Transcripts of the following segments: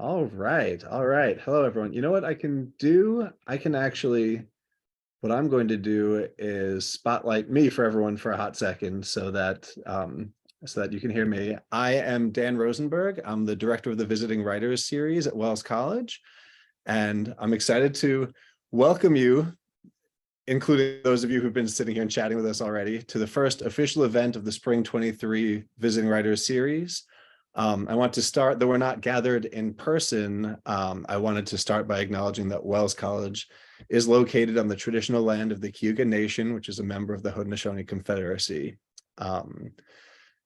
All right. All right. Hello, everyone. You know what I can do? What I'm going to do is spotlight me for everyone for a hot second so that you can hear me. I am Dan Rosenberg. I'm the director of the Visiting Writers series at Wells College, and I'm excited to welcome you, including those of you who've been sitting here and chatting with us already, to the first official event of the Spring 23 Visiting Writers series. I want to start, though we're not gathered in person, I wanted to start by acknowledging that Wells College is located on the traditional land of the Cayuga Nation, which is a member of the Haudenosaunee Confederacy.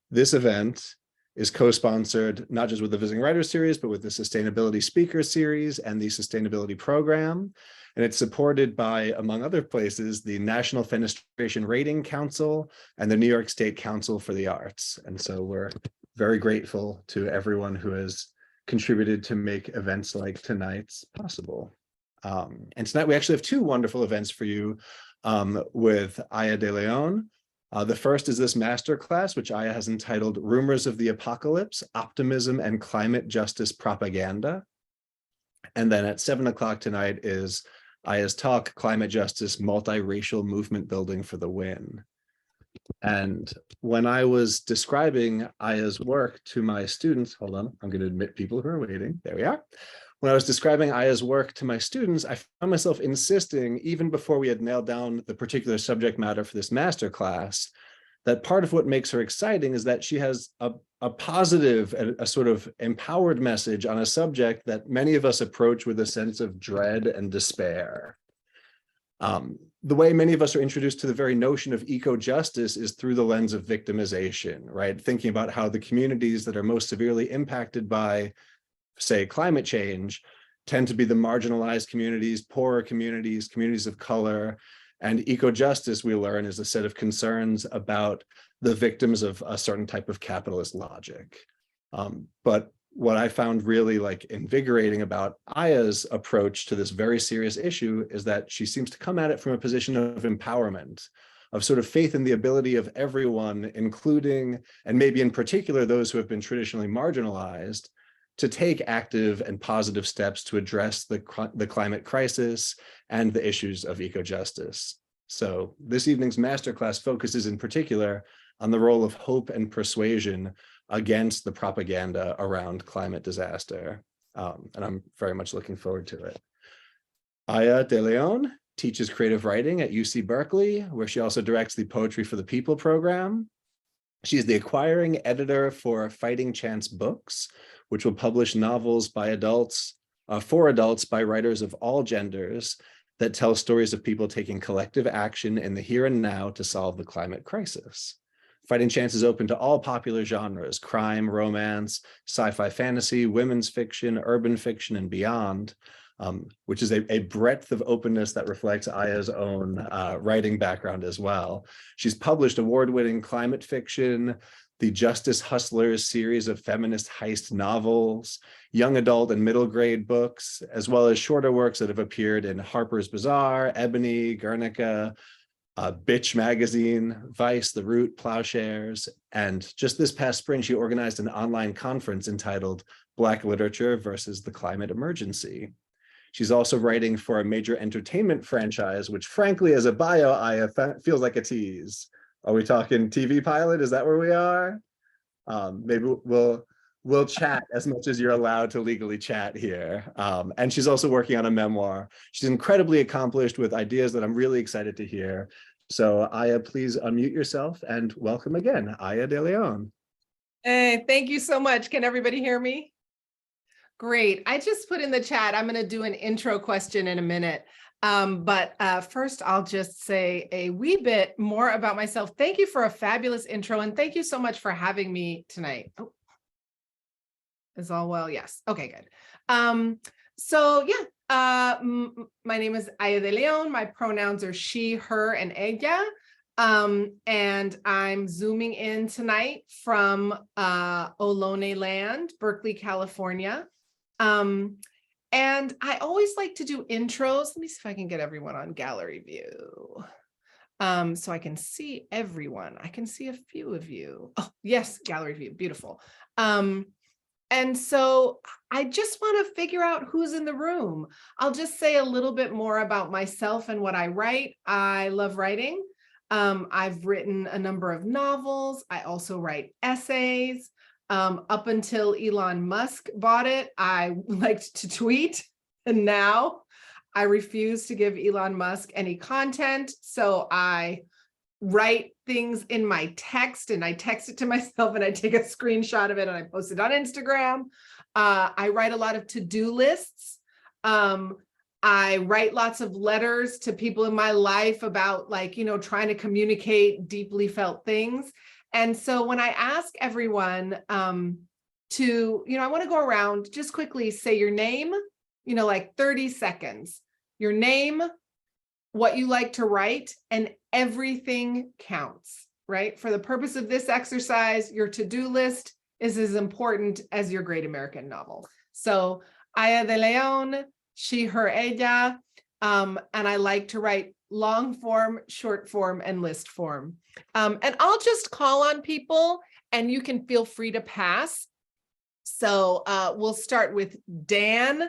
This event is co-sponsored not just with the Visiting Writers series, but with the Sustainability Speakers series and the Sustainability Program. And it's supported by, among other places, the National Fenestration Rating Council and the New York State Council for the Arts. And so we're very grateful to everyone who has contributed to make events like tonight's possible. And tonight we actually have two wonderful events for you with Aya de Leon. The first is this masterclass, which Aya has entitled Rumors of the Apocalypse, Optimism and Climate Justice Propaganda. And then at 7 o'clock tonight is Aya's talk, Climate Justice, Multiracial Movement Building for the Win. And when I was describing Aya's work to my students, hold on, I'm going to admit people who are waiting. There we are. When I was describing Aya's work to my students, I found myself insisting, even before we had nailed down the particular subject matter for this masterclass, that part of what makes her exciting is that she has a positive, a sort of empowered message on a subject that many of us approach with a sense of dread and despair. The way many of us are introduced to the very notion of eco-justice is through the lens of victimization, right? Thinking about how the communities that are most severely impacted by, say, climate change tend to be the marginalized communities, poorer communities, communities of color. And eco-justice, we learn, is a set of concerns about the victims of a certain type of capitalist logic. But what I found really invigorating about Aya's approach to this very serious issue is that she seems to come at it from a position of empowerment, of sort of faith in the ability of everyone, including, and maybe in particular, those who have been traditionally marginalized, to take active and positive steps to address the climate crisis and the issues of eco-justice. So this evening's masterclass focuses in particular on the role of hope and persuasion against the propaganda around climate disaster. And I'm very much looking forward to it. Aya de Leon teaches creative writing at UC Berkeley, where she also directs the Poetry for the People program. She's the acquiring editor for Fighting Chance Books, which will publish novels by adults, for adults by writers of all genders that tell stories of people taking collective action in the here and now to solve the climate crisis. Fighting Chance is open to all popular genres: crime, romance, sci-fi fantasy, women's fiction, urban fiction, and beyond, which is a breadth of openness that reflects Aya's own writing background as well. She's published award-winning climate fiction, the Justice Hustlers series of feminist heist novels, young adult and middle grade books, as well as shorter works that have appeared in Harper's Bazaar, Ebony, Guernica, Bitch Magazine, Vice, The Root, Plowshares. And just this past spring, she organized an online conference entitled Black Literature versus the Climate Emergency. She's also writing for a major entertainment franchise, which frankly, as a bio, feels like a tease. Are we talking TV pilot? Is that where we are? Maybe we'll chat as much as you're allowed to legally chat here. And she's also working on a memoir. She's incredibly accomplished with ideas that I'm really excited to hear. So Aya, please unmute yourself and welcome again, Aya de Leon. Hey, thank you so much. Can everybody hear me? Great. I just put in the chat, I'm going to do an intro question in a minute. But first, I'll just say a wee bit more about myself. Thank you for a fabulous intro, and thank you so much for having me tonight. Oh, is all well? Yes. Okay, good. My name is Aya de Leon. My pronouns are she, her, and ella. And I'm zooming in tonight from Ohlone Land, Berkeley, California. And I always like to do intros. Let me see if I can get everyone on gallery view. So I can see everyone. I can see a few of you. Oh, yes, gallery view, beautiful. And so I just want to figure out who's in the room. I'll just say a little bit more about myself and what I write. I love writing. I've written a number of novels. I also write essays. Up until Elon Musk bought it, I liked to tweet. And now I refuse to give Elon Musk any content. So I write things in my text and I text it to myself and I take a screenshot of it and I post it on Instagram. I write a lot of to-do lists. I write lots of letters to people in my life about, like, you know, trying to communicate deeply felt things. And so when I ask everyone to, you know, I want to go around, just quickly say your name, you know, like 30 seconds, your name, what you like to write, and everything counts, right? For the purpose of this exercise, your to-do list is as important as your great American novel. So Aya de Leon, she, her, ella, and I like to write long form, short form, and list form. And I'll just call on people and you can feel free to pass. So we'll start with Dan,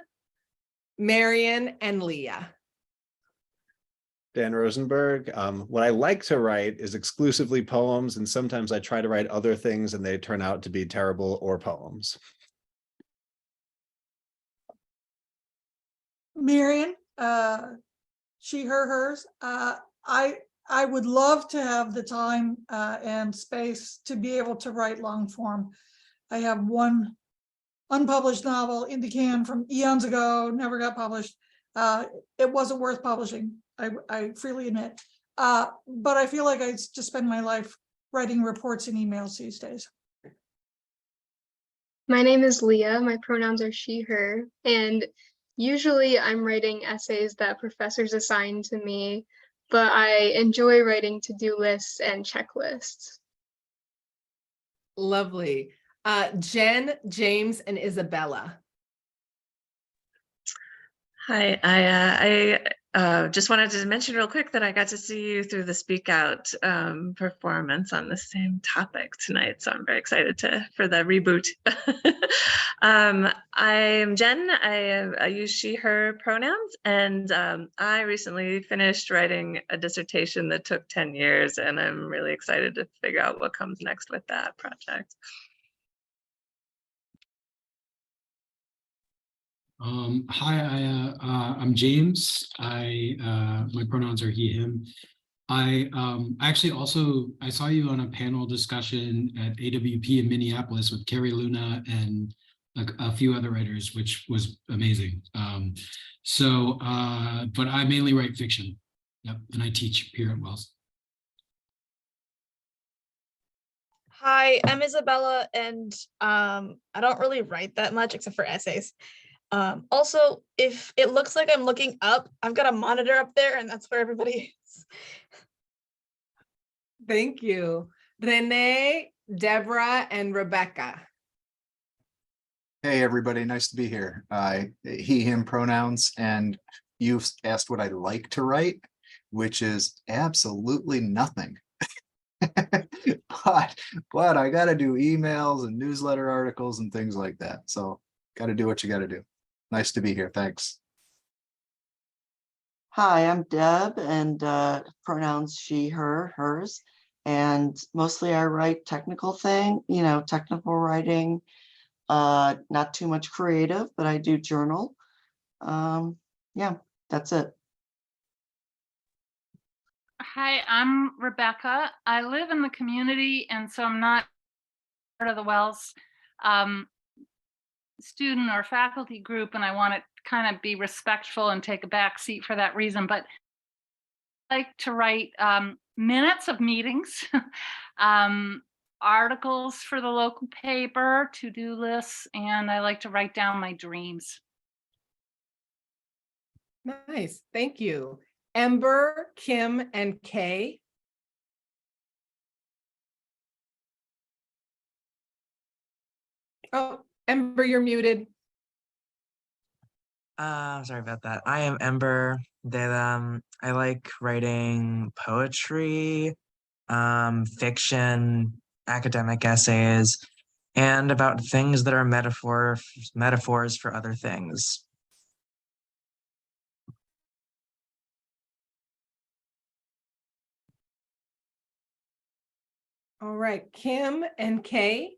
Marion, and Leah. Dan Rosenberg. What I like to write is exclusively poems, and sometimes I try to write other things and they turn out to be terrible or poems. Marion, she, her, hers. I would love to have the time and space to be able to write long form. I have one unpublished novel in the can from eons ago, never got published. It wasn't worth publishing, I freely admit. But I feel like I just spend my life writing reports and emails these days. My name is Leah. My pronouns are she, her, and usually I'm writing essays that professors assign to me, but I enjoy writing to-do lists and checklists. Lovely. Jen, James, and Isabella. Hi, I just wanted to mention real quick that I got to see you through the Speak Out performance on the same topic tonight, so I'm very excited for the reboot. I'm Jen. I use she, her pronouns, and I recently finished writing a dissertation that took 10 years, and I'm really excited to figure out what comes next with that project. Hi, I'm James. My pronouns are he, him. I actually also, I saw you on a panel discussion at AWP in Minneapolis with Carrie Luna and a few other writers, which was amazing. But I mainly write fiction. Yep, and I teach here at Wells. Hi, I'm Isabella, and I don't really write that much except for essays. Also, if it looks like I'm looking up, I've got a monitor up there, and that's where everybody is. Thank you. Renee, Deborah, and Rebecca. Hey, everybody. Nice to be here. He, him pronouns, and you've asked what I like to write, which is absolutely nothing. but I got to do emails and newsletter articles and things like that. So got to do what you got to do. Nice to be here. Thanks. Hi, I'm Deb, and pronouns she, her, hers. And mostly I write technical writing, not too much creative, but I do journal. Yeah, that's it. Hi, I'm Rebecca. I live in the community, and so I'm not part of the Wells student or faculty group, and I want to kind of be respectful and take a back seat for that reason. But I like to write minutes of meetings, articles for the local paper, to-do lists, and I like to write down my dreams. Nice, thank you. Ember, Kim, and Kay. Oh, Ember, you're muted. Sorry about that. I am Ember. I like writing poetry, fiction, academic essays, and about things that are metaphors for other things. All right, Kim and Kay.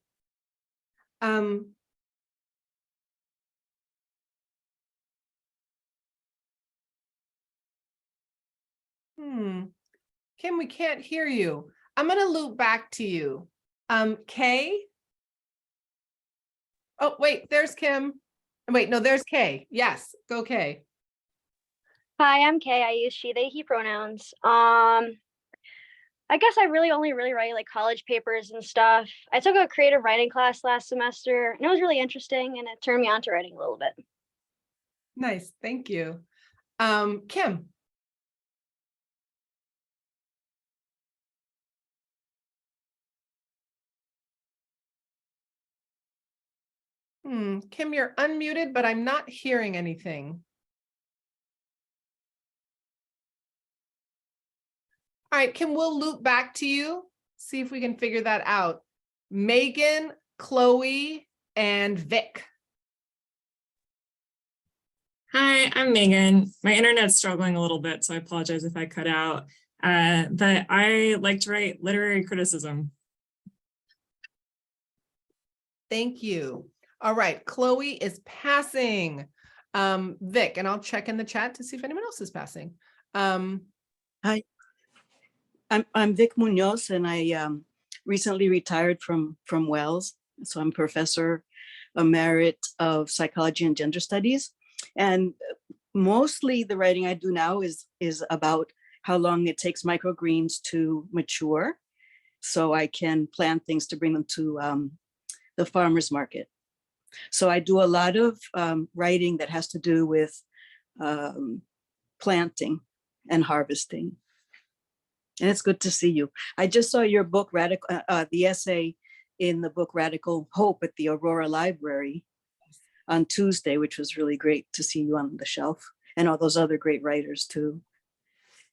Um, Kim, we can't hear you. I'm going to loop back to you. Kay? Oh, wait, there's Kim. Wait, no, there's Kay. Yes, go Kay. Hi, I'm Kay. I use she, they, he pronouns. I guess I only write like college papers and stuff. I took a creative writing class last semester and it was really interesting and it turned me on to writing a little bit. Nice, thank you. Kim. Kim, you're unmuted, but I'm not hearing anything. All right, Kim, we'll loop back to you, see if we can figure that out. Megan, Chloe, and Vic. Hi, I'm Megan. My internet's struggling a little bit, so I apologize if I cut out. But I like to write literary criticism. Thank you. All right, Chloe is passing. Vic, and I'll check in the chat to see if anyone else is passing. Hi, I'm Vic Munoz, and I recently retired from Wells. So I'm professor emerit of psychology and gender studies. And mostly the writing I do now is about how long it takes microgreens to mature, so I can plant things to bring them to the farmer's market. So I do a lot of writing that has to do with planting and harvesting. And it's good to see you. I just saw your book, the essay in the book Radical Hope at the Aurora Library on Tuesday, which was really great to see you on the shelf, and all those other great writers too.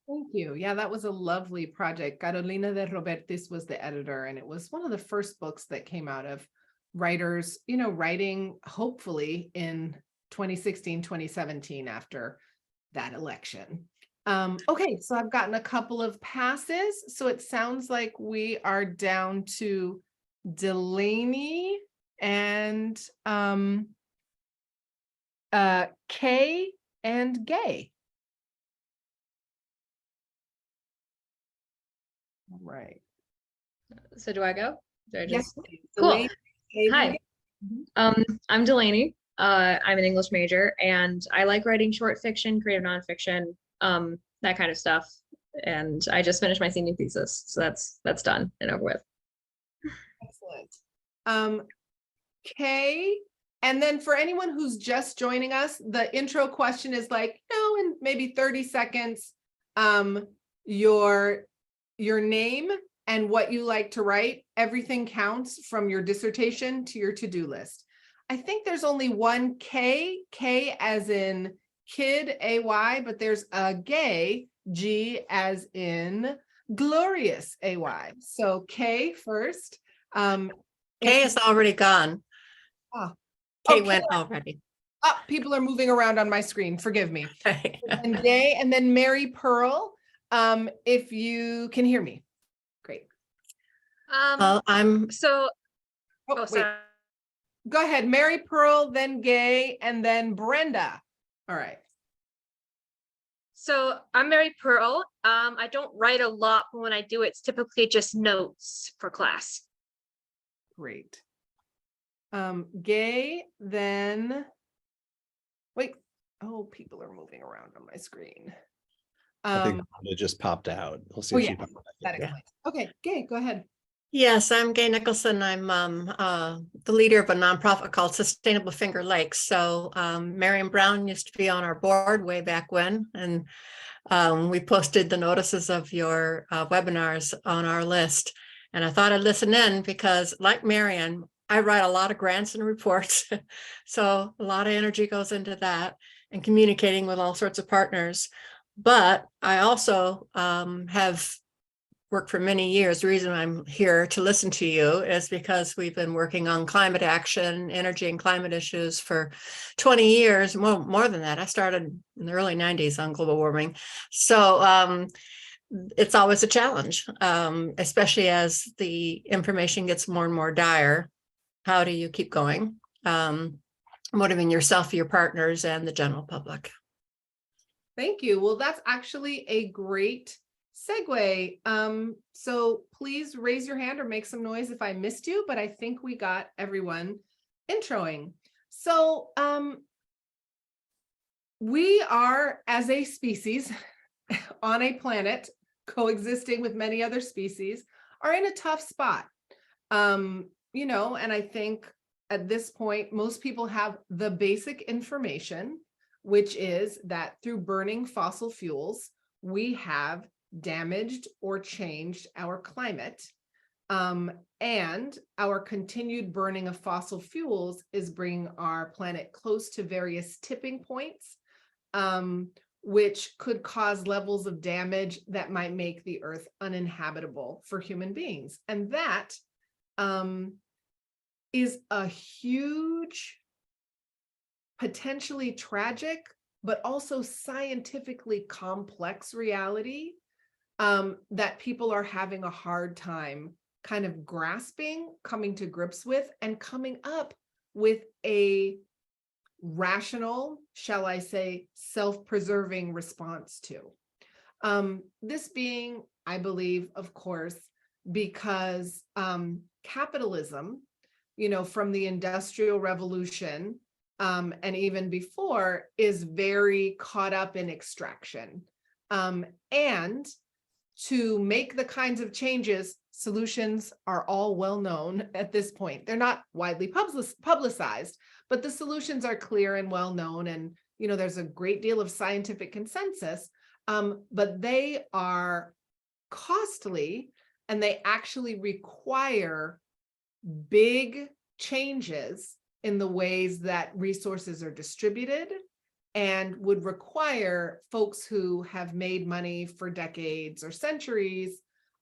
Thank you. Yeah, that was a lovely project. Carolina de Robertis was the editor, and it was one of the first books that came out of writers, writing hopefully in 2016, 2017 after that election. Okay, so I've gotten a couple of passes. So it sounds like we are down to Delaney and Kay and Gay. All right. So do I go? Do I Yes, just... please. Cool. Delaney, Kay, Hi. I'm Delaney. I'm an English major, and I like writing short fiction, creative nonfiction, that kind of stuff. And I just finished my senior thesis, so that's done and over with. Excellent. Kay, and then for anyone who's just joining us, the intro question is like, in maybe 30 seconds, your name and what you like to write. Everything counts from your dissertation to your to-do list. I think there's only one K as in kid, AY, but there's a Gay, G as in glorious, AY. So K first. Kay is already gone. Kay went already. People are moving around on my screen. Forgive me. And Gay, and then Mary Pearl. If you can hear me, great. I'm so. Oh, sorry. Go ahead, Mary Pearl, then Gay, and then Brenda. All right. So I'm Mary Pearl. I don't write a lot, but when I do, it's typically just notes for class. Great. Gay, then, wait. Oh, people are moving around on my screen. I think it just popped out. We'll see if she popped back in. Okay, Gay, go ahead. Yes, I'm Gay Nicholson. I'm the leader of a nonprofit called Sustainable Finger Lakes. So Marion Brown used to be on our board way back when, and we posted the notices of your webinars on our list. And I thought I'd listen in because, like Marion, I write a lot of grants and reports. So a lot of energy goes into that and communicating with all sorts of partners. But I also have worked for many years. The reason I'm here to listen to you is because we've been working on climate action, energy and climate issues for 20 years, more than that. I started in the early 90s on global warming. So it's always a challenge, especially as the information gets more and more dire. How do you keep going? Motivating yourself, your partners, and the general public. Thank you. Well, that's actually a great segue. So please raise your hand or make some noise if I missed you, but I think we got everyone introing. So we are, as a species on a planet coexisting with many other species, are in a tough spot. You know, and I think at this point, most people have the basic information, which is that through burning fossil fuels, we have damaged or changed our climate. And our continued burning of fossil fuels is bringing our planet close to various tipping points, which could cause levels of damage that might make the earth uninhabitable for human beings. And that is a huge, potentially tragic, but also scientifically complex reality that people are having a hard time kind of grasping, coming to grips with, and coming up with a rational, shall I say, self-preserving response to. This being, I believe, of course, because capitalism, you know, from the Industrial Revolution and even before, is very caught up in extraction. And to make the kinds of changes, solutions are all well known at this point. They're not widely publicized, but the solutions are clear and well known. And, you know, there's a great deal of scientific consensus, but they are costly and they actually require big changes in the ways that resources are distributed, and would require folks who have made money for decades or centuries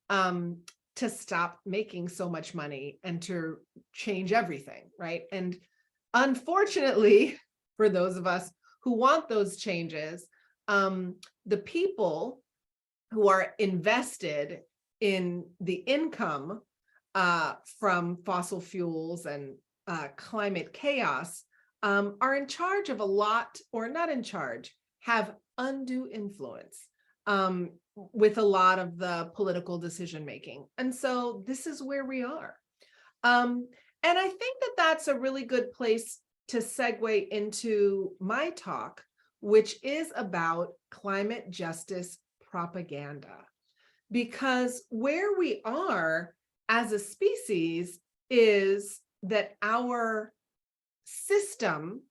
to stop making so much money and to change everything, right? And unfortunately, for those of us who want those changes, the people who are invested in the income from fossil fuels and climate chaos are in charge of a lot, or not in charge, have undue influence with a lot of the political decision making. And so this is where we are. And I think that that's a really good place to segue into my talk, which is about climate justice propaganda. Because where we are as a species is that our system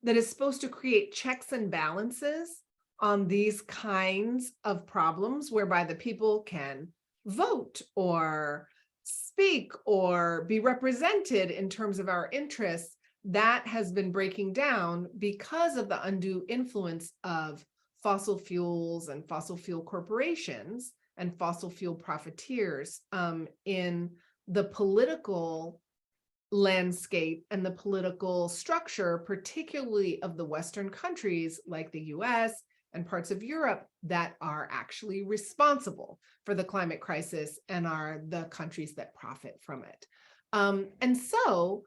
that is supposed to create checks and balances on these kinds of problems, whereby the people can vote or speak or be represented in terms of our interests, that has been breaking down because of the undue influence of fossil fuels and fossil fuel corporations and fossil fuel profiteers in the political landscape and the political structure, particularly of the Western countries like the US and parts of Europe that are actually responsible for the climate crisis and are the countries that profit from it. And so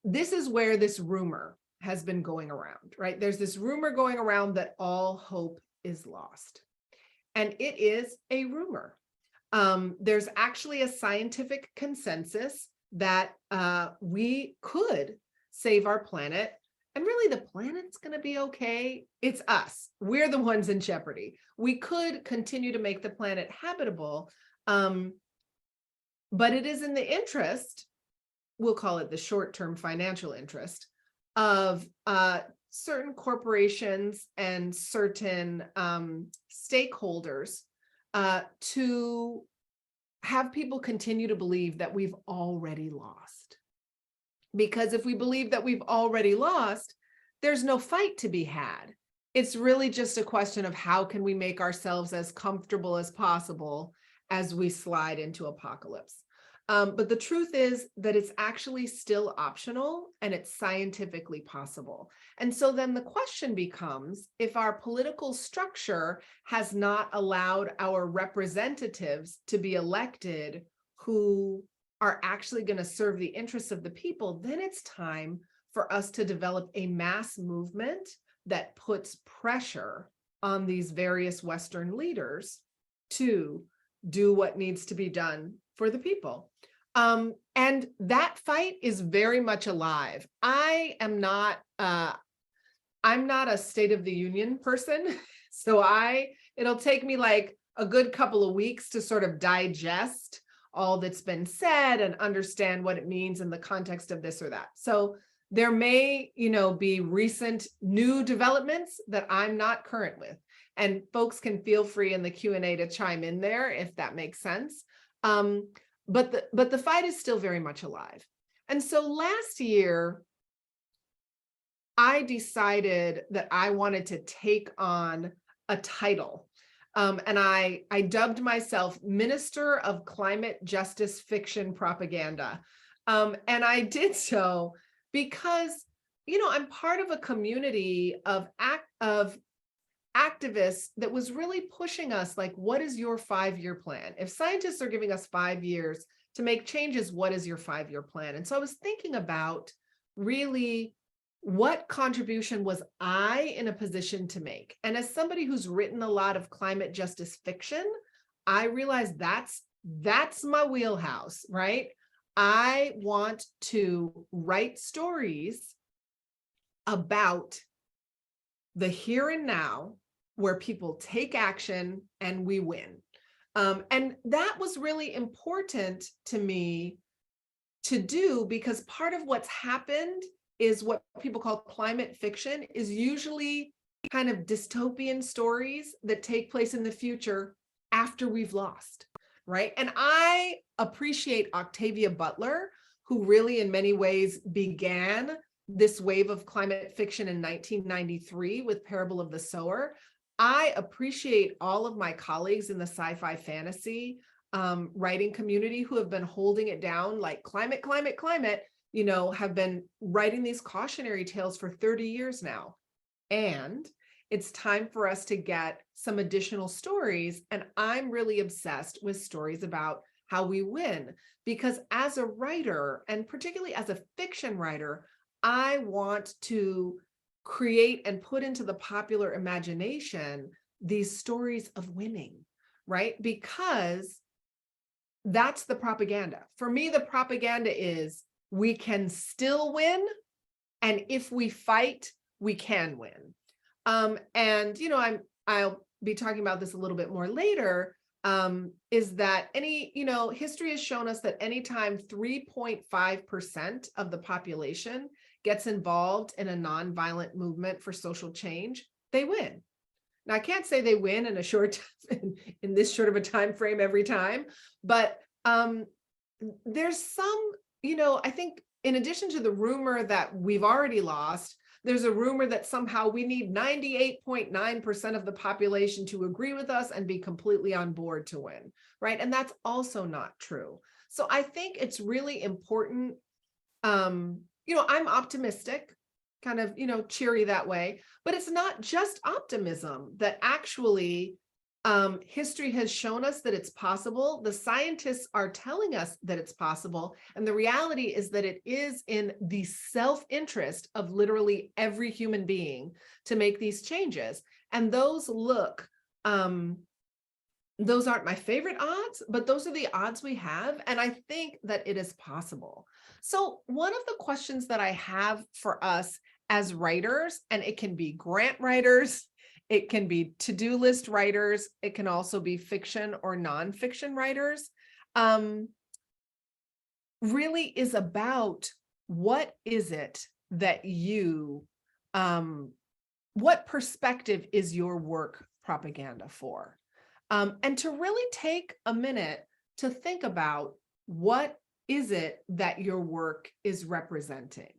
this is where this rumor has been going around, right? There's this rumor going around that all hope is lost. And it is a rumor. There's actually a scientific consensus that we could save our planet. And really, the planet's going to be okay. It's us. We're the ones in jeopardy. We could continue to make the planet habitable, but it is in the interest, we'll call it the short-term financial interest, of certain corporations and certain stakeholders to have people continue to believe that we've already lost. Because if we believe that we've already lost, there's no fight to be had. it's really just a question of how can we make ourselves as comfortable as possible as we slide into apocalypse. But the truth is that it's actually still optional and it's scientifically possible. And so then the question becomes, if our political structure has not allowed our representatives to be elected who are actually going to serve the interests of the people, then it's time for us to develop a mass movement that puts pressure on these various Western leaders to do what needs to be done for the people. And that fight is very much alive. I'm not a State of the Union person, so it'll take me like a good couple of weeks to sort of digest all that's been said and understand what it means in the context of this or that. So there may, be recent new developments that I'm not current with, and folks can feel free in the Q&A to chime in there if that makes sense. But the fight is still very much alive. And so last year, I decided that I wanted to take on a title. And I dubbed myself Minister of Climate Justice Fiction Propaganda. And I did so because, I'm part of a community of activists that was really pushing us, like, what is your 5-year plan? If scientists are giving us 5 years to make changes, what is your 5-year plan? And so I was thinking about really what contribution was I in a position to make? And as somebody who's written a lot of climate justice fiction, I realized that's my wheelhouse, right? I want to write stories about the here and now where people take action and we win. And that was really important to me to do, because part of what's happened is what people call climate fiction is usually kind of dystopian stories that take place in the future after we've lost, right? And I appreciate Octavia Butler, who really in many ways began this wave of climate fiction in 1993 with Parable of the Sower. I appreciate all of my colleagues in the sci-fi fantasy writing community who have been holding it down, like climate, have been writing these cautionary tales for 30 years now. And it's time for us to get some additional stories. And I'm really obsessed with stories about how we win, because as a writer, and particularly as a fiction writer, I want to create and put into the popular imagination these stories of winning, right? Because that's the propaganda. For me, the propaganda is we can still win, and if we fight, we can win. And I'll be talking about this a little bit more later. Is that history has shown us that anytime 3.5% of the population gets involved in a nonviolent movement for social change, they win. Now, I can't say they win in a short in this short of a time frame every time, but there's some, I think in addition to the rumor that we've already lost, there's a rumor that somehow we need 98.9% of the population to agree with us and be completely on board to win, right? And that's also not true. So I think it's really important. I'm optimistic, kind of, cheery that way, but it's not just optimism that actually history has shown us that it's possible. The scientists are telling us that it's possible. And the reality is that it is in the self-interest of literally every human being to make these changes. And those aren't my favorite odds, but those are the odds we have. And I think that it is possible. So one of the questions that I have for us as writers, and it can be grant writers, it can be to-do list writers, it can also be fiction or nonfiction writers, really is about what is it that what perspective is your work propaganda for? And to really take a minute to think about what is it that your work is representing.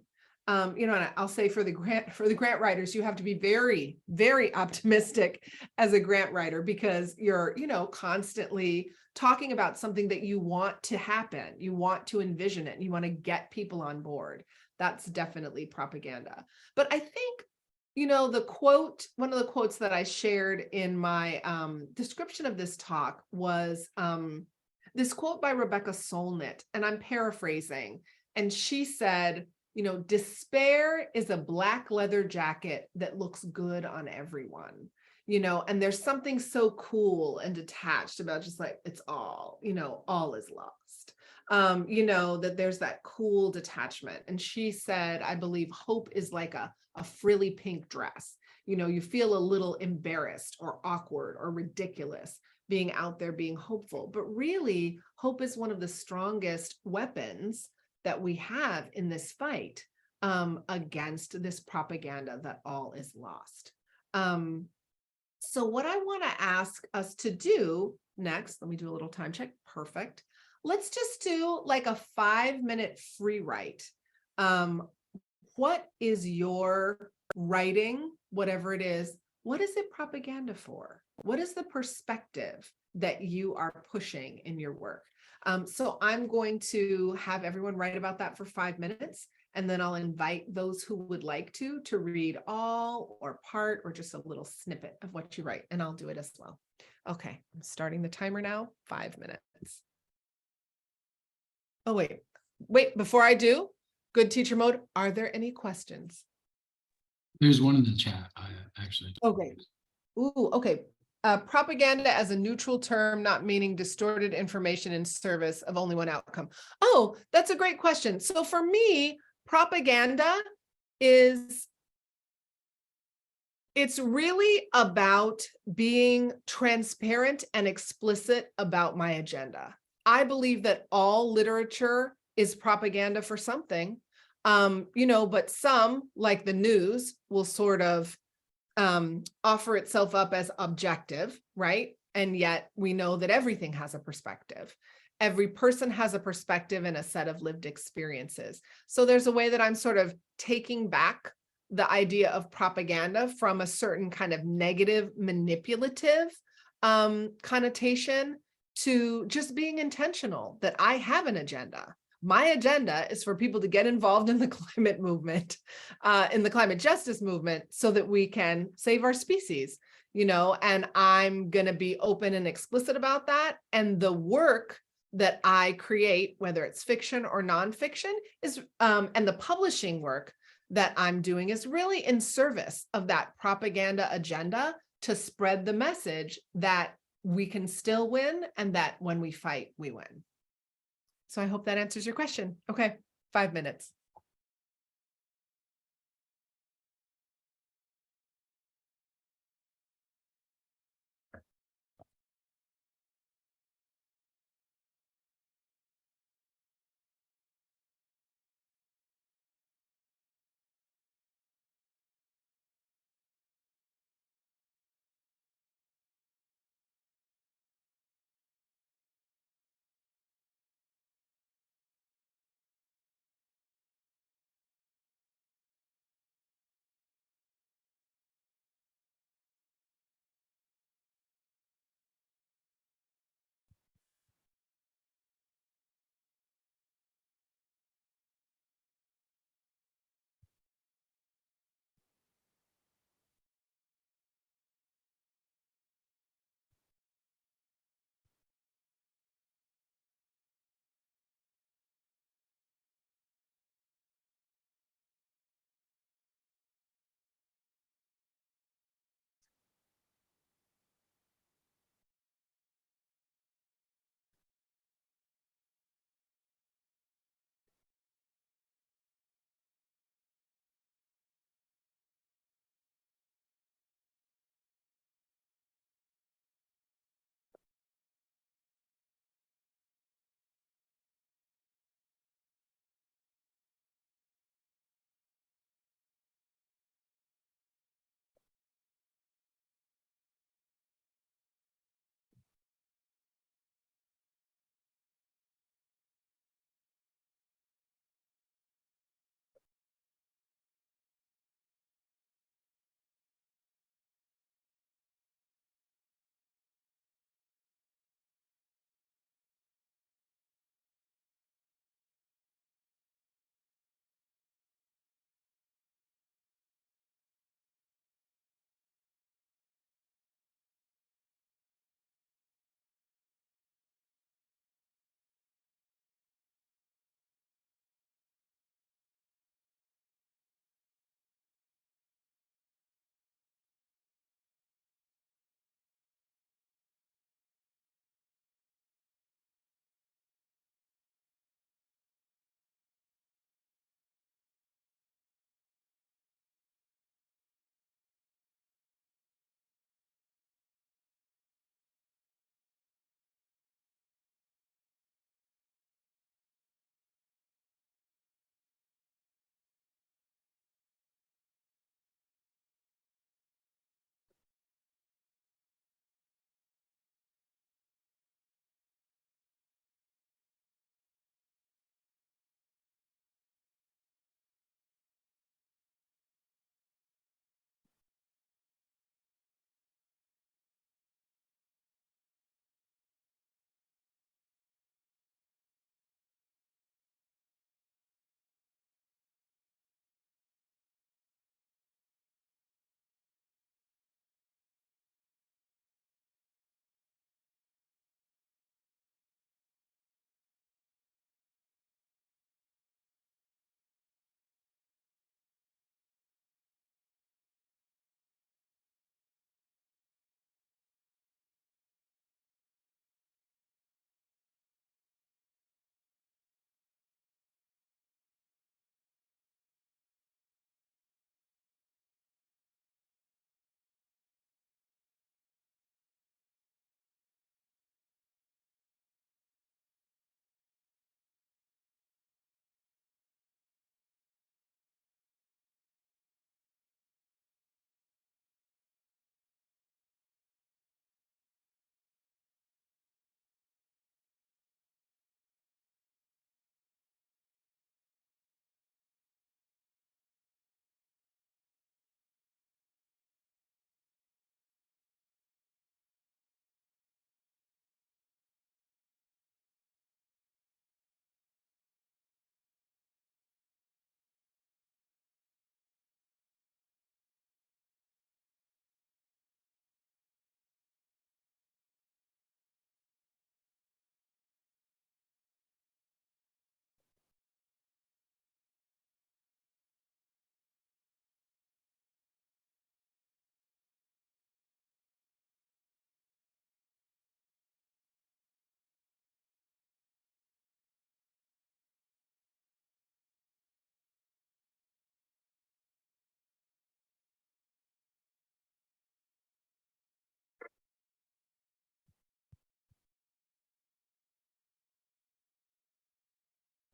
You know, and I'll say for the grant writers, you have to be very, very optimistic as a grant writer, because you're, you know, constantly talking about something that you want to happen. You want to envision it, and you want to get people on board. That's definitely propaganda. But I think, you know, one of the quotes that I shared in my description of this talk was this quote by Rebecca Solnit, and I'm paraphrasing. And she said, you know, despair is a black leather jacket that looks good on everyone, you know, and there's something so cool and detached about just like, it's all, you know, all is lost. You know, that there's that cool detachment. And she said, I believe hope is like a frilly pink dress. You know, you feel a little embarrassed or awkward or ridiculous being out there being hopeful, but really hope is one of the strongest weapons that we have in this fight against this propaganda that all is lost. So what I want to ask us to do next, let me do a little time check. Perfect. Let's just do like a 5-minute free write. What is your writing, whatever it is, what is it propaganda for? What is the perspective that you are pushing in your work? So I'm going to have everyone write about that for 5 minutes, and then I'll invite those who would like to read all or part or just a little snippet of what you write, and I'll do it as well. Okay, I'm starting the timer now, 5 minutes. Oh, wait, before I do, good teacher mode, are there any questions? There's one in the chat, actually. Okay. Ooh, okay. Propaganda as a neutral term, not meaning distorted information in service of only one outcome. Oh, that's a great question. So for me, propaganda it's really about being transparent and explicit about my agenda. I believe that all literature is propaganda for something, you know, but some, like the news, will sort of offer itself up as objective, right? And yet we know that everything has a perspective. Every person has a perspective and a set of lived experiences. So there's a way that I'm sort of taking back the idea of propaganda from a certain kind of negative, manipulative connotation to just being intentional, that I have an agenda. My agenda is for people to get involved in the climate movement, in the climate justice movement, so that we can save our species, you know, and I'm going to be open and explicit about that. And the work that I create, whether it's fiction or nonfiction, is, and the publishing work that I'm doing is really in service of that propaganda agenda to spread the message that we can still win, and that when we fight, we win. So I hope that answers your question. Okay, 5 minutes.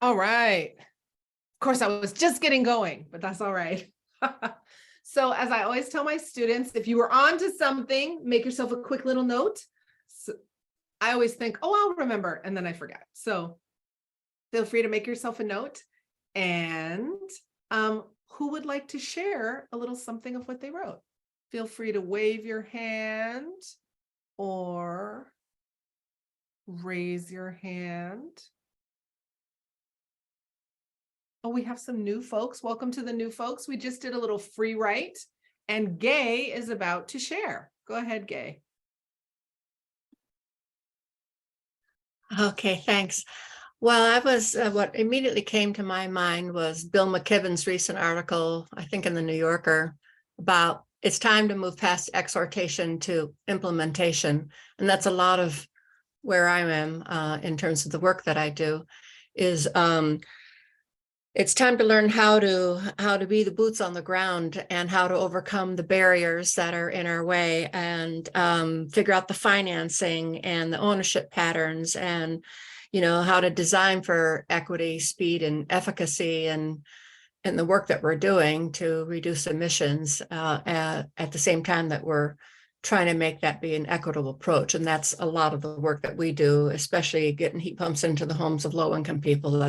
All right. Of course, I was just getting going, but that's all right. So as I always tell my students, if you were on to something, make yourself a quick little note. So I always think, oh, I'll remember, and then I forget. So feel free to make yourself a note. And who would like to share a little something of what they wrote? Feel free to wave your hand or raise your hand. Oh, we have some new folks. Welcome to the new folks. We just did a little free write, and Gay is about to share. Go ahead, Gay. Okay, thanks. Well, I was, what immediately came to my mind was Bill McKibben's recent article, I think in the New Yorker, about it's time to move past exhortation to implementation. And that's a lot of where I am in terms of the work that I do, is it's time to learn how to be the boots on the ground and how to overcome the barriers that are in our way, and figure out the financing and the ownership patterns, and how to design for equity, speed, and efficacy, and the work that we're doing to reduce emissions at the same time that we're trying to make that be an equitable approach. And that's a lot of the work that we do, especially getting heat pumps into the homes of low-income people.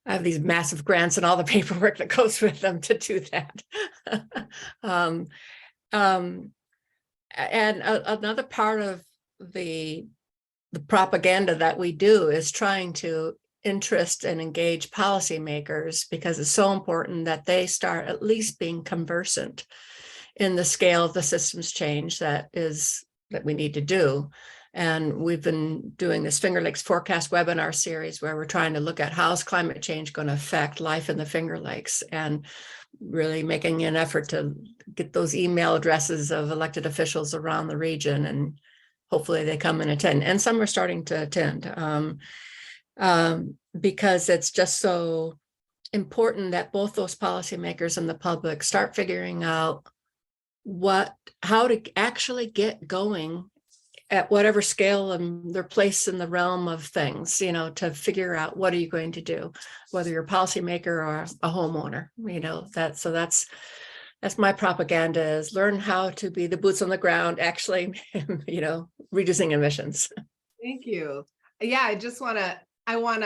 I have these massive grants and all the paperwork that goes with them to do that. And another part of the propaganda that we do is trying to interest and engage policymakers, because it's so important that they start at least being conversant in the scale of the systems change that we need to do. And we've been doing this Finger Lakes Forecast webinar series where we're trying to look at how is climate change going to affect life in the Finger Lakes, and really making an effort to get those email addresses of elected officials around the region, and hopefully they come and attend. And some are starting to attend because it's just so important that both those policymakers and the public start figuring out how to actually get going at whatever scale and their place in the realm of things, to figure out what are you going to do, whether you're a policymaker or a homeowner, that's my propaganda, is learn how to be the boots on the ground, actually, reducing emissions. Thank you. Yeah, I want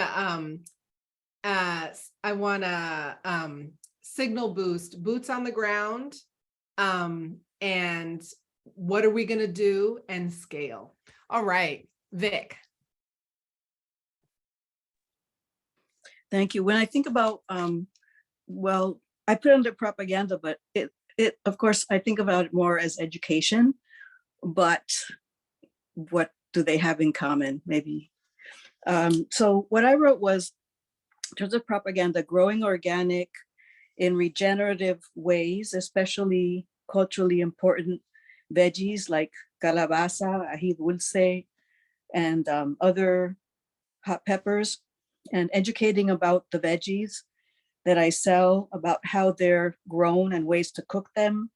to signal boost boots on the ground, and what are we going to do, and scale. All right, Vic. Thank you. When I think about, well, I put it under propaganda, but it of course, I think about it more as education, but what do they have in common? Maybe. So what I wrote was, in terms of propaganda, growing organic in regenerative ways, especially culturally important veggies like calabaza, ají dulce, and other hot peppers, and educating about the veggies that I sell, about how they're grown and ways to cook them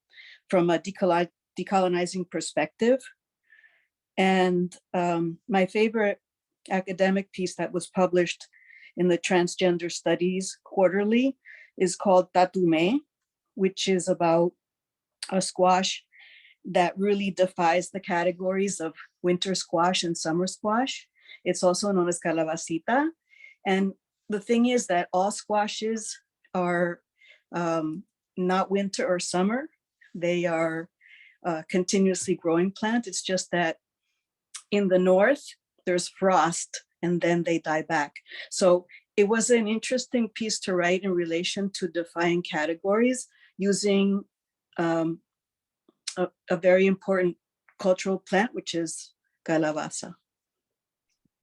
from a decolonizing perspective. And my favorite academic piece that was published in the Transgender Studies Quarterly is called Tatume, which is about a squash that really defies the categories of winter squash and summer squash. It's also known as calabacita. And the thing is that all squashes are not winter or summer. They are continuously growing plant. It's just that in the north, there's frost and then they die back. So it was an interesting piece to write in relation to defying categories using a very important cultural plant, which is calabaza.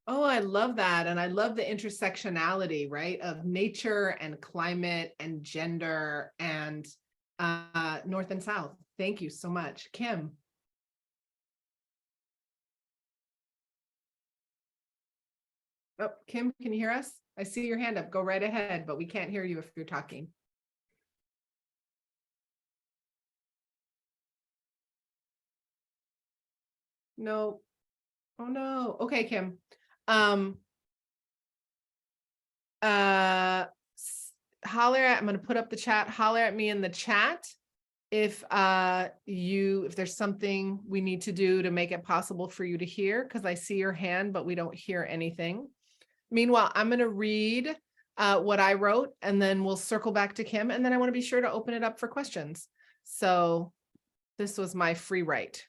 Oh, I love that. And I love the intersectionality, right, of nature and climate and gender and North and South. Thank you so much. Kim. Oh, Kim, can you hear us? I see your hand up. Go right ahead, but we can't hear you if you're talking. No. Oh no. Okay, Kim. holler at, I'm going to put up the chat, holler at me in the chat if if there's something we need to do to make it possible for you to hear, because I see your hand, but we don't hear anything. Meanwhile, I'm going to read what I wrote, and then we'll circle back to Kim, and then I want to be sure to open it up for questions. So this was my free write.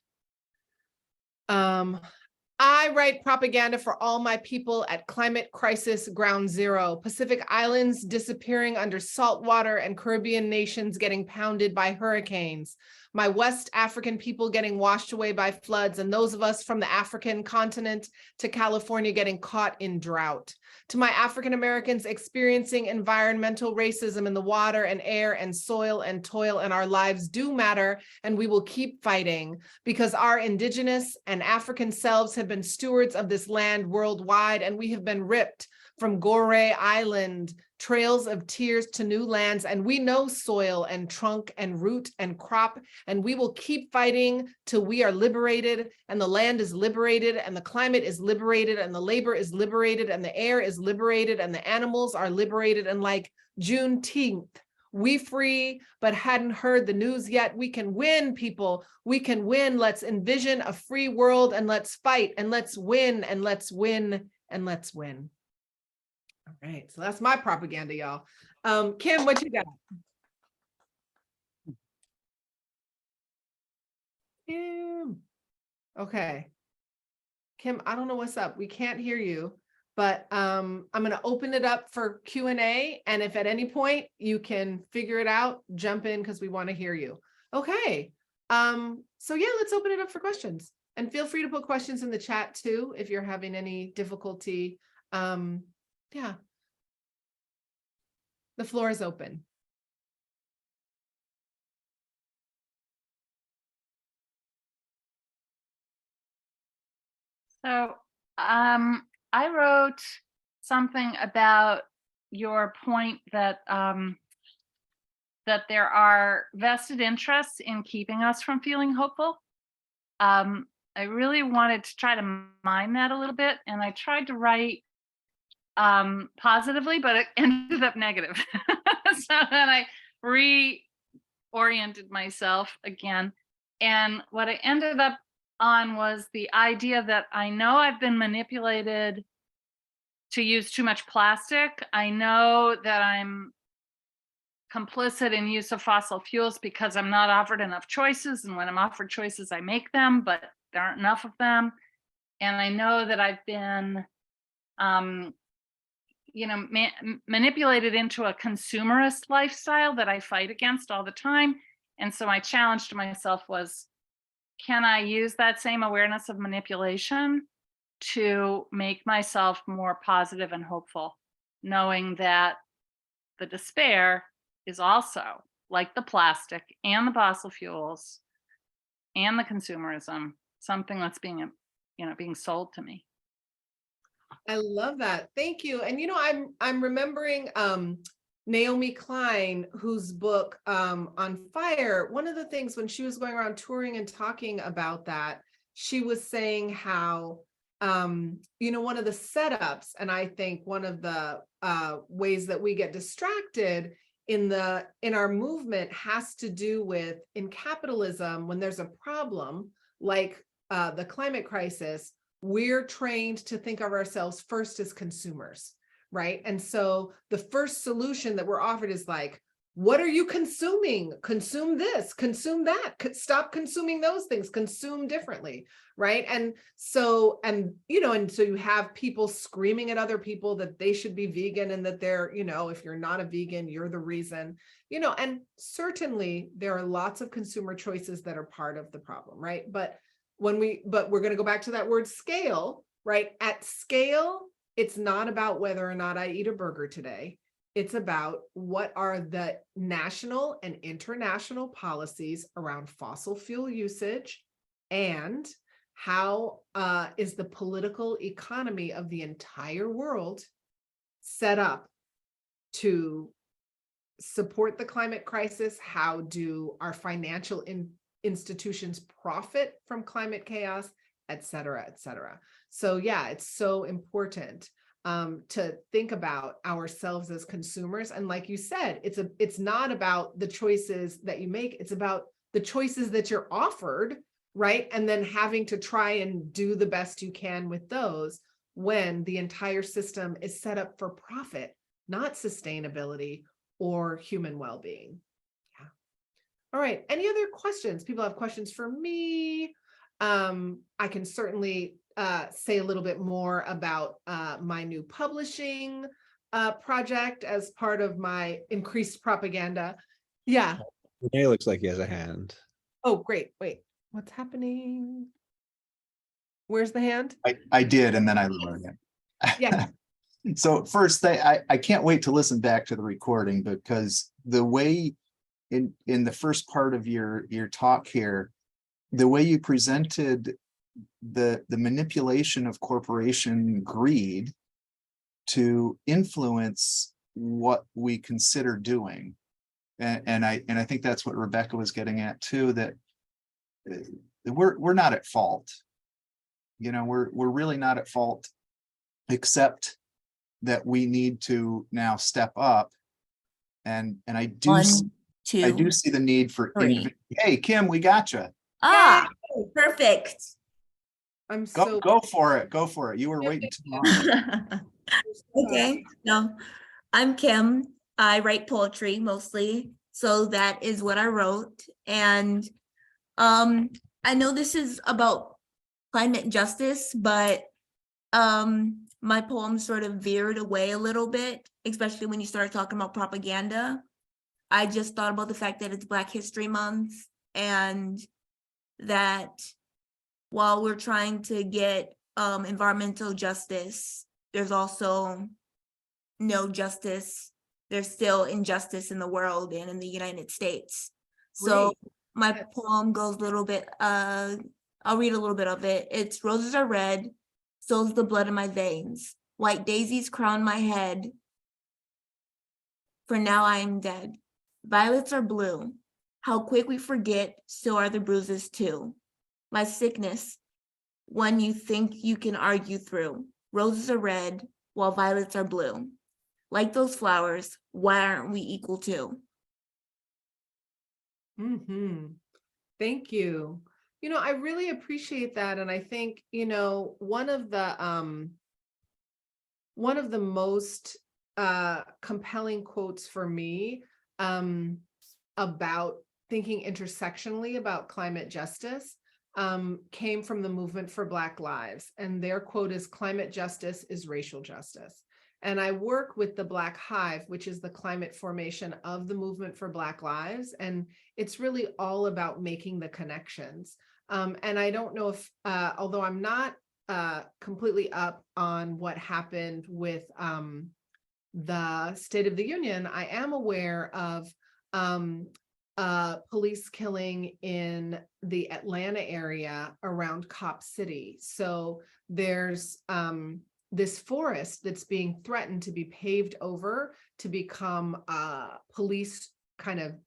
I write propaganda for all my people at climate crisis ground zero, Pacific Islands disappearing under salt water and Caribbean nations getting pounded by hurricanes. My West African people getting washed away by floods, and those of us from the African continent to California getting caught in drought. To my African Americans experiencing environmental racism in the water and air and soil and toil, and our lives do matter, and we will keep fighting because our indigenous and African selves have been stewards of this land worldwide, and we have been ripped from Gore Island, trails of tears to new lands, and we know soil and trunk and root and crop, and we will keep fighting till we are liberated, and the land is liberated, and the climate is liberated, and the labor is liberated, and the air is liberated, and the animals are liberated, and like Juneteenth, we free, but hadn't heard the news yet. We can win, people. We can win. Let's envision a free world, and let's fight, and let's win, and let's win, and let's win. All right, so that's my propaganda, y'all. Kim, what you got? Kim. Okay. Kim, I don't know what's up. We can't hear you, but I'm going to open it up for Q&A. And if at any point you can figure it out, jump in because we want to hear you. Okay. So yeah, let's open it up for questions. And feel free to put questions in the chat too, if you're having any difficulty. Yeah. The floor is open. So I wrote something about your point that that there are vested interests in keeping us from feeling hopeful. I really wanted to try to mine that a little bit, and I tried to write positively, but it ended up negative. So then I reoriented myself again. And what I ended up on was the idea that I know I've been manipulated to use too much plastic. I know that I'm complicit in use of fossil fuels because I'm not offered enough choices. And when I'm offered choices, I make them, but there aren't enough of them. And I know that I've been manipulated into a consumerist lifestyle that I fight against all the time. And so my challenge to myself was, can I use that same awareness of manipulation to make myself more positive and hopeful, knowing that the despair is also like the plastic and the fossil fuels and the consumerism, something that's being sold to me. I love that. Thank you. And I'm remembering Naomi Klein, whose book On Fire, one of the things when she was going around touring and talking about that, she was saying how one of the setups, and I think one of the ways that we get distracted in our movement has to do with, in capitalism, when there's a problem like the climate crisis, we're trained to think of ourselves first as consumers, right? And so the first solution that we're offered is like, what are you consuming? Consume this, consume that, stop consuming those things, consume differently, right? And so you have people screaming at other people that they should be vegan and that they're, if you're not a vegan, you're the reason, and certainly there are lots of consumer choices that are part of the problem, right? But we're going to go back to that word scale, right? At scale, it's not about whether or not I eat a burger today. It's about what are the national and international policies around fossil fuel usage, and how is the political economy of the entire world set up to support the climate crisis? How do our financial institutions profit from climate chaos, et cetera, et cetera. So yeah, it's so important. to think about ourselves as consumers. And like you said, it's not about the choices that you make, it's about the choices that you're offered, right? And then having to try and do the best you can with those when the entire system is set up for profit, not sustainability or human well-being. Yeah. All right. Any other questions? People have questions for me. I can certainly say a little bit more about my new publishing project as part of my increased propaganda. Yeah. Renee looks like he has a hand. Oh, great. Wait, what's happening? Where's the hand? I did, and then I lowered it. Yeah. So first, I can't wait to listen back to the recording, because the way in the first part of your talk here, the way you presented the manipulation of corporation greed to influence what we consider doing, and I think that's what Rebecca was getting at too, that we're not at fault. You know, we're really not at fault, except that we need to now step up, and I do see the need for hey Kim, we gotcha. Perfect. Go for it. You were waiting too long. Okay, no, I'm Kim. I write poetry mostly, so that is what I wrote. And I know this is about climate justice, but my poem sort of veered away a little bit, especially when you started talking about propaganda. I just thought about the fact that it's Black History Month, and that while we're trying to get environmental justice, there's also no justice. There's still injustice in the world and in the United States. So my poem goes a little bit, I'll read a little bit of it. It's roses are red, so's the blood in my veins. White daisies crown my head. For now I am dead. Violets are blue. How quick we forget, so are the bruises too. My sickness, one you think you can argue through. Roses are red, while violets are blue. Like those flowers, why aren't we equal too? Thank you. You know, I really appreciate that. And I think, you know, one of the most compelling quotes for me about thinking intersectionally about climate justice came from the Movement for Black Lives. And their quote is, "Climate justice is racial justice." And I work with the Black Hive, which is the climate formation of the Movement for Black Lives. And it's really all about making the connections. And I don't know if, although I'm not completely up on what happened with the State of the Union, I am aware of police killing in the Atlanta area around Cop City. So there's this forest that's being threatened to be paved over to become a police kind of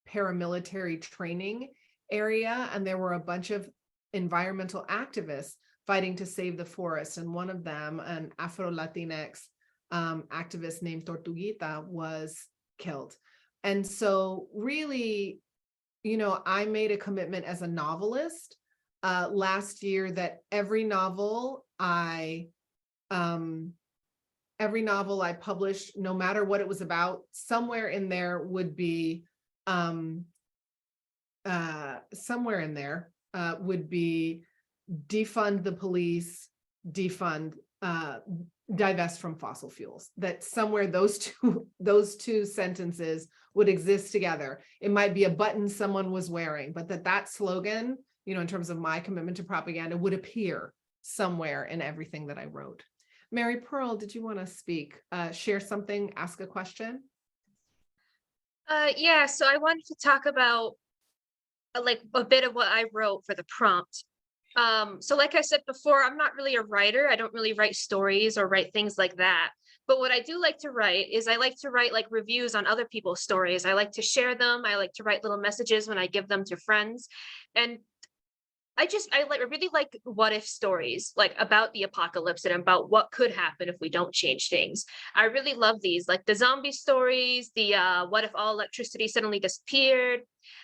paramilitary training area. And there were a bunch of environmental activists fighting to save the forest. And one of them, an Afro-Latinx activist named Tortuguita, was killed. And so really, you know, I made a commitment as a novelist last year that every novel I published, no matter what it was about, somewhere in there would be defund the police, divest from fossil fuels. That somewhere those two sentences would exist together. It might be a button someone was wearing, but that slogan, you know, in terms of my commitment to propaganda, would appear somewhere in everything that I wrote. Mary Pearl, did you want to speak, share something, ask a question? Yeah, so I wanted to talk about like a bit of what I wrote for the prompt. So like I said before, I'm not really a writer. I don't really write stories or write things like that. But what I do like to write is I like to write like reviews on other people's stories. I like to share them. I like to write little messages when I give them to friends. And I really like what if stories, like about the apocalypse and about what could happen if we don't change things. I really love these, like the zombie stories, the what if all electricity suddenly disappeared?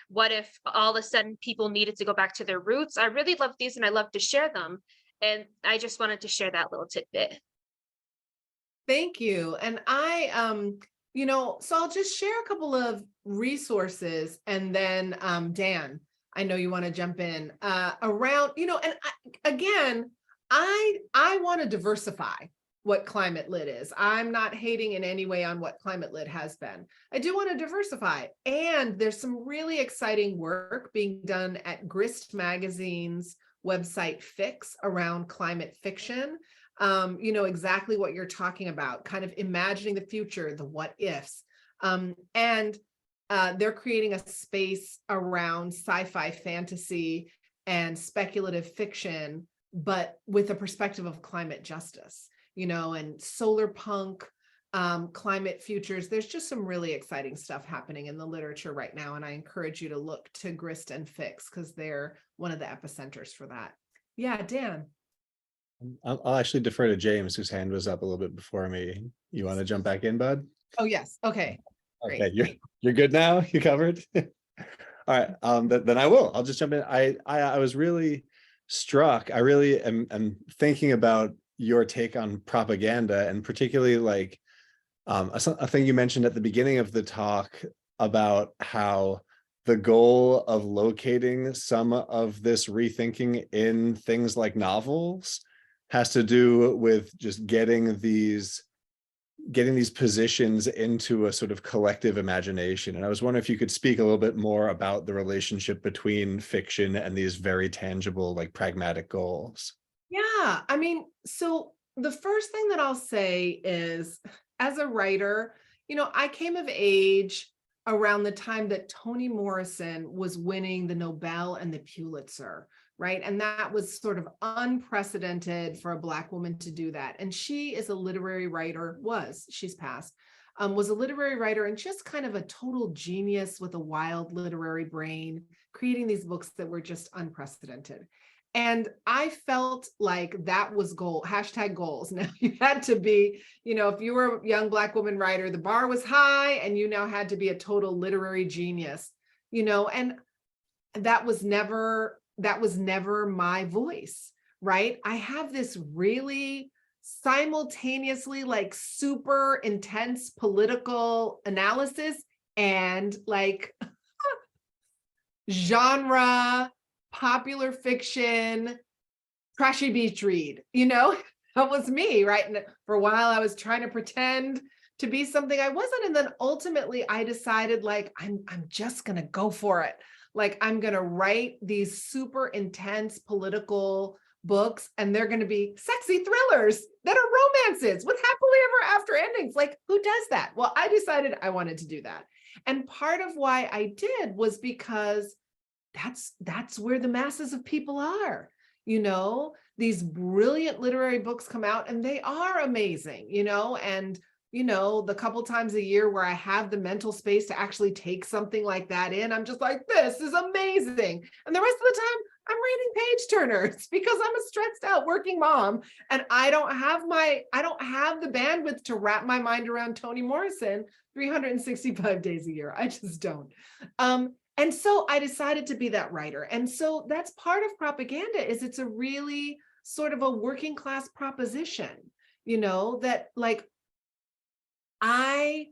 What if all of a sudden people needed to go back to their roots? I really love these and I love to share them. And I just wanted to share that little tidbit. Thank you. And so I'll just share a couple of resources and then Dan, I know you want to jump in around, again, I want to diversify what climate lit is. I'm not hating in any way on what climate lit has been. I do want to diversify. And there's some really exciting work being done at Grist Magazine's website Fix around climate fiction. Exactly what you're talking about, kind of imagining the future, the what ifs. They're creating a space around sci-fi fantasy and speculative fiction, but with a perspective of climate justice, and solar punk, climate futures. There's just some really exciting stuff happening in the literature right now. And I encourage you to look to Grist and Fix because they're one of the epicenters for that. Yeah, Dan. I'll actually defer to James, whose hand was up a little bit before me. You want to jump back in, bud? Oh, yes. Okay. Great. Okay, you're good now. You covered. All right. Then I will. I'll just jump in. I was really struck. I really am thinking about your take on propaganda, and particularly like a thing you mentioned at the beginning of the talk about how the goal of locating some of this rethinking in things like novels has to do with just getting these positions into a sort of collective imagination. And I was wondering if you could speak a little bit more about the relationship between fiction and these very tangible, like pragmatic goals. Yeah, so the first thing that I'll say is, as a writer, I came of age around the time that Toni Morrison was winning the Nobel and the Pulitzer, right? And that was sort of unprecedented for a Black woman to do that. And she is a literary writer, she's passed, was a literary writer and just kind of a total genius with a wild literary brain, creating these books that were just unprecedented. And I felt like that was #goals. Now you had to be, if you were a young Black woman writer, the bar was high and you now had to be a total literary genius, and that was never my voice, right? I have this really simultaneously like super intense political analysis and like genre, popular fiction, trashy beach read, that was me, right? And for a while I was trying to pretend to be something I wasn't. And then ultimately I decided like, I'm just going to go for it. Like I'm going to write these super intense political books and they're going to be sexy thrillers that are romances with happily ever after endings. Like who does that? Well, I decided I wanted to do that. And part of why I did was because that's where the masses of people are. These brilliant literary books come out and they are amazing, and the couple times a year where I have the mental space to actually take something like that in, I'm just like, this is amazing. And the rest of the time I'm reading page turners because I'm a stressed out working mom and I don't have the bandwidth to wrap my mind around Toni Morrison 365 days a year. I just don't. And so I decided to be that writer. And so that's part of propaganda is it's a really sort of a working class proposition, that like, I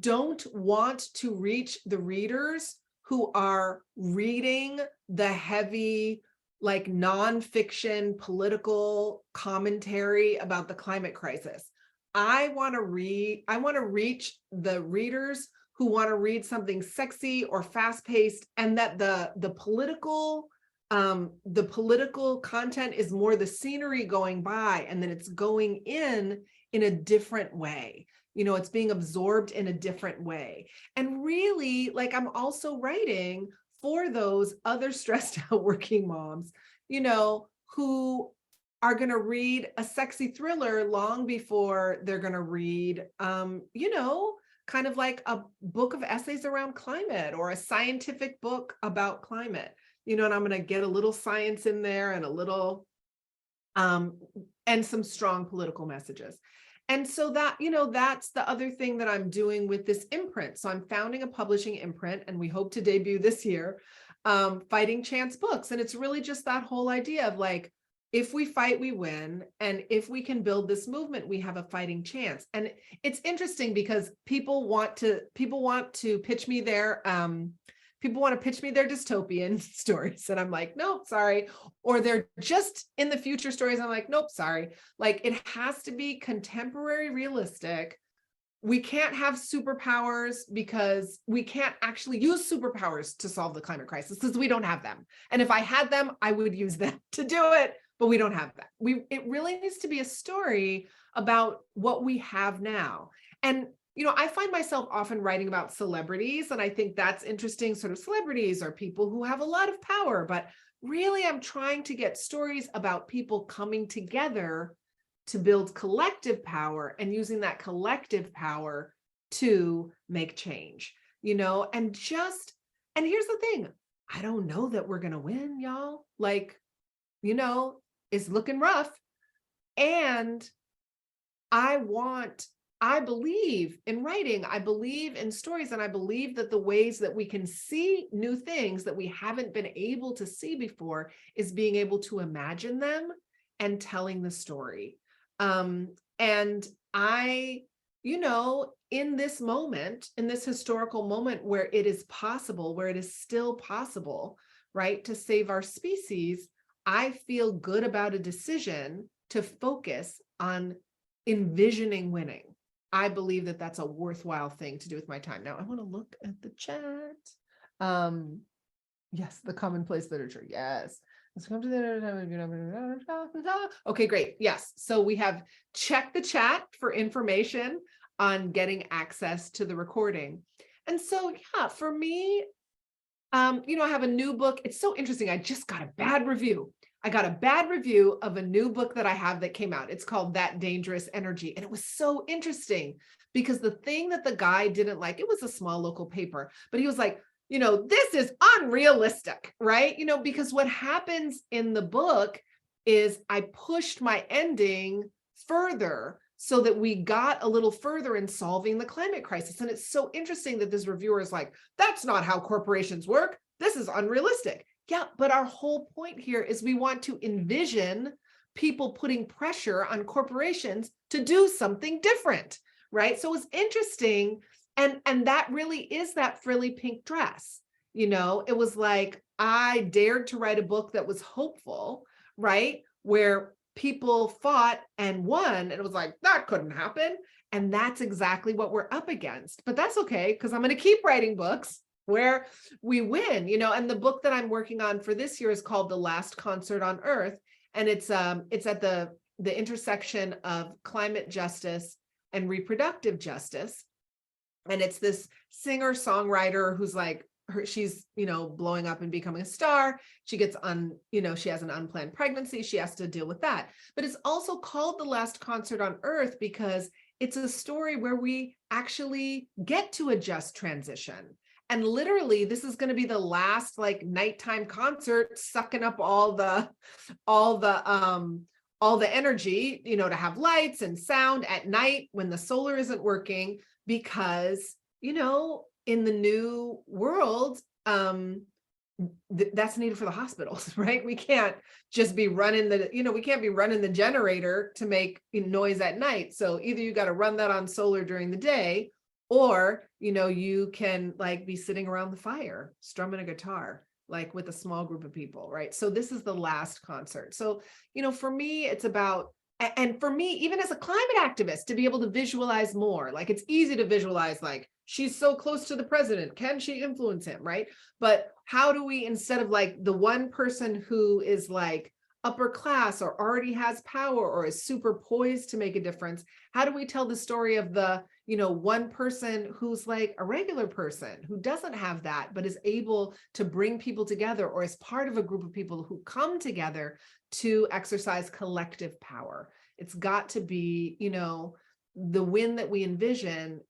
don't want to reach the readers who are reading the heavy, like nonfiction political commentary about the climate crisis. I want to reach the readers who want to read something sexy or fast-paced, and that the political content is more the scenery going by, and then it's going in a different way. It's being absorbed in a different way. And really, like I'm also writing for those other stressed out working moms, who are going to read a sexy thriller long before they're going to read, kind of like a book of essays around climate or a scientific book about climate. you know, and I'm going to get a little science in there and a little, and some strong political messages. And so that, you know, that's the other thing that I'm doing with this imprint. So I'm founding a publishing imprint, and we hope to debut this year, Fighting Chance Books. And it's really just that whole idea of like, if we fight, we win. And if we can build this movement, we have a fighting chance. And it's interesting because people want to pitch me their, people want to pitch me their dystopian stories. And I'm like, nope, sorry. Or they're just in the future stories. I'm like, nope, sorry. Like, it has to be contemporary, realistic. We can't have superpowers because we can't actually use superpowers to solve the climate crisis because we don't have them. And if I had them, I would use them to do it, but we don't have that. It really needs to be a story about what we have now. And, you know, I find myself often writing about celebrities, and I think that's interesting. Sort of celebrities are people who have a lot of power, but really I'm trying to get stories about people coming together to build collective power and using that collective power to make change, you know, and here's the thing, I don't know that we're going to win, y'all. Like, you know, it's looking rough. And I believe in writing, I believe in stories, and I believe that the ways that we can see new things that we haven't been able to see before is being able to imagine them and telling the story. And I, you know, in this moment, in this historical moment where it is possible, where it is still possible, right, to save our species, I feel good about a decision to focus on envisioning winning. I believe that that's a worthwhile thing to do with my time. Now I want to look at the chat. Yes, the commonplace literature. Yes. Let's come to the. Okay, great. Yes. So we have checked the chat for information on getting access to the recording. And so, yeah, for me, you know, I have a new book. It's so interesting. I just got a bad review. I got a bad review of a new book that I have that came out. It's called That Dangerous Energy. And it was so interesting because the thing that the guy didn't like, it was a small local paper, but he was like, you know, this is unrealistic, right? You know, because what happens in the book is I pushed my ending further so that we got a little further in solving the climate crisis. And it's so interesting that this reviewer is like, that's not how corporations work. This is unrealistic. Yeah, but our whole point here is we want to envision people putting pressure on corporations to do something different, right? So it's interesting. And that really is that frilly pink dress. You know, it was like, I dared to write a book that was hopeful, right? Where people fought and won, and it was like, that couldn't happen. And that's exactly what we're up against. But that's okay, because I'm going to keep writing books where we win, you know. And the book that I'm working on for this year is called The Last Concert on Earth. And it's at the intersection of climate justice and reproductive justice. And it's this singer-songwriter who's like, she's, you know, blowing up and becoming a star. She gets you know, she has an unplanned pregnancy. She has to deal with that. But it's also called The Last Concert on Earth because it's a story where we actually get to a just transition. And literally, this is going to be the last like nighttime concert, sucking up all the energy, you know, to have lights and sound at night when the solar isn't working, because, you know, in the new world, that's needed for the hospitals, right? We can't just be running we can't be running the generator to make noise at night. So either you got to run that on solar during the day, or, you know, you can like be sitting around the fire, strumming a guitar, like with a small group of people, right? So this is the last concert. So, you know, for me, it's about, and for me, even as a climate activist, to be able to visualize more, like it's easy to visualize, like she's so close to the president, can she influence him, right? But how do we, instead of like the one person who is like upper class or already has power or is super poised to make a difference, how do we tell the story of the, you know, one person who's like a regular person who doesn't have that, but is able to bring people together or is part of a group of people who come together to exercise collective power? It's got to be, you know, the win that we envision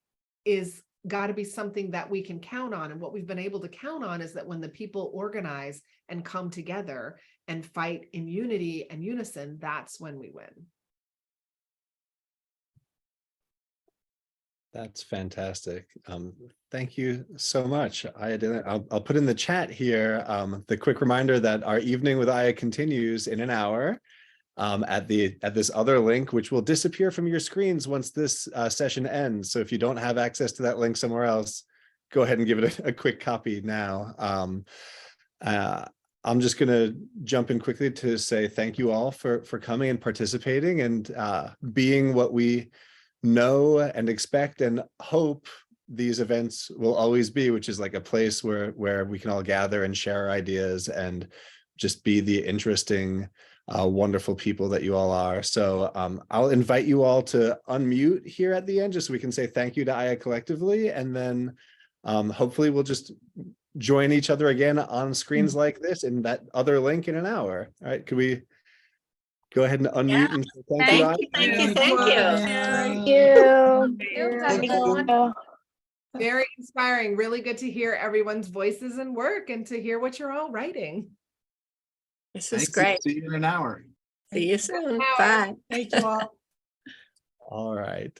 is got to be something that we can count on. And what we've been able to count on is that when the people organize and come together and fight in unity and unison, that's when we win. That's fantastic. Thank you so much. I'll put in the chat here the quick reminder that our evening with Aya continues in an hour at this other link, which will disappear from your screens once this session ends. So if you don't have access to that link somewhere else, go ahead and give it a quick copy now. I'm just going to jump in quickly to say thank you all for coming and participating and being what we know and expect and hope these events will always be, which is like a place where we can all gather and share our ideas and just be the interesting, wonderful people that you all are. So I'll invite you all to unmute here at the end, just so we can say thank you to Aya collectively, and then hopefully we'll just join each other again on screens like this in that other link in an hour. All right, could we go ahead and unmute and say thank you, Aya? Thank you. Thank you. Very inspiring. Really good to hear everyone's voices and work and to hear what you're all writing. This is Thanks. great. See you in an hour. See you soon. Bye. Thank you all. All right.